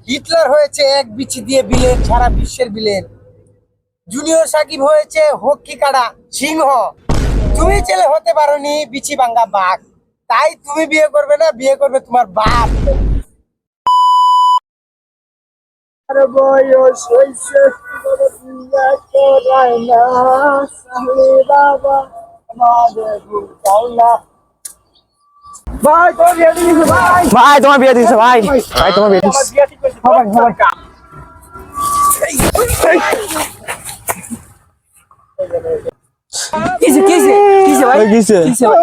Hitler হয়েছে এক বিচি দিয়ে বিলেন, সারা বিশ্বের বিলেন। জুনিয়র সাকিব হয়েছে হকি কাড়া সিংহ। তুমি ছেলে হতে পারোনি বিচি ভাঙ্গা বাঘ, তাই তুমি বিয়ে করবে না, বিয়ে করবে তোমার বাপ। আরে বয়স হইছে বিয়ে করায় না, সালে বাবা আমাদের ভুল না। ভাই তোর বিয়ে দিছে, ভাই ভাই তোমার বিয়ে দিছে ভাই, ভাই তোমার বিয়ে দিছে। বিয়ে ঠিক করছি, সবাই কাম। কিসে কিসে কিসে ভাই কিসে কিসে ভাই?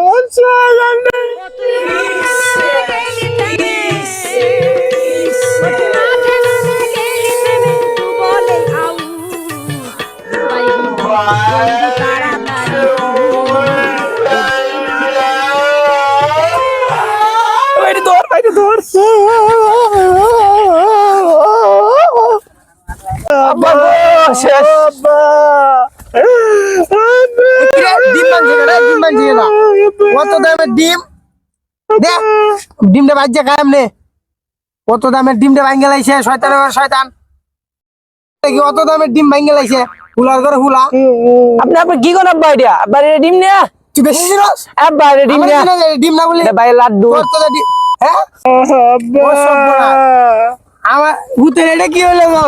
আব্বা গো, শেষ। ডিম ভাঙছে না, ডিম ভাঙছে না। কত দামের ডিম দে, ডিমটা বাজ্যা খায় এমনি। কত দামের ডিমটা ভাঙ্গে লাইছে, শয়তানের ঘরে শয়তান। দেখি অত দামের ডিম ভাঙ্গে লাইছে, হুলার ঘরে হুলা। আপনি আপনি কি কোন আব্বা এটা? আব্বা এটা ডিম নিয়া, তুই বেশি ছিলস? আব্বা এটা ডিম আমার নিয়া, কিনা যায়, ডিম না বলি এটা ভাই লাড্ডু। তোর তো ডিম, হ্যাঁ ও সব বলা। আমার ভূতের এটা কি হলো গো?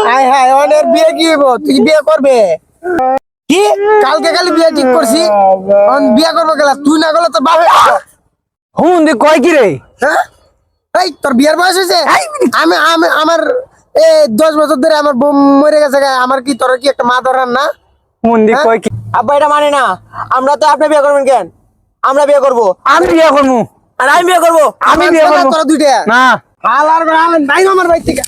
হায় হায়, অনেক বিয়ে কি হইব? তুই কি বিয়ে করবে? কি কালকে কালি বিয়ে ঠিক করছি, বিয়ে করবো গেলা, তুই না গেলে তোর বাপে। হুন দি কয় কি রে? হ্যাঁ এই তোর বিয়ের বয়স হয়েছে? আমি আমি আমার 10 বছর ধরে আমার বউ মরে গেছে গা, আমার কি তোর কি একটা মা ধরার না? হুন দি কয় কি? আব্বা এটা মানে না। আমরা তো আপনি বিয়ে করবেন কেন? আমরা বিয়ে করবো। আমি বিয়ে করবো, আর আমি বিয়ে করবো। আমি বিয়ে করবো। তোরা দুইটা না হালার করে হালেন নাই আমার বাড়ি থেকে।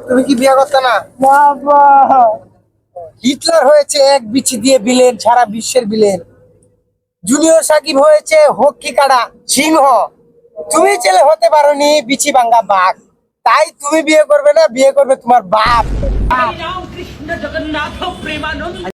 তুমি কি বিয়ে করতে না? হিটলার হয়েছে এক বিচি দিয়ে বিলেন, সারা বিশ্বের বিলেন। জুনিয়র সাকিব হয়েছে হকি কাড়া সিংহ। তুমি ছেলে হতে পারোনি বিচি ভাঙ্গা বাঘ, তাই তুমি বিয়ে করবে না, বিয়ে করবে তোমার বাপ।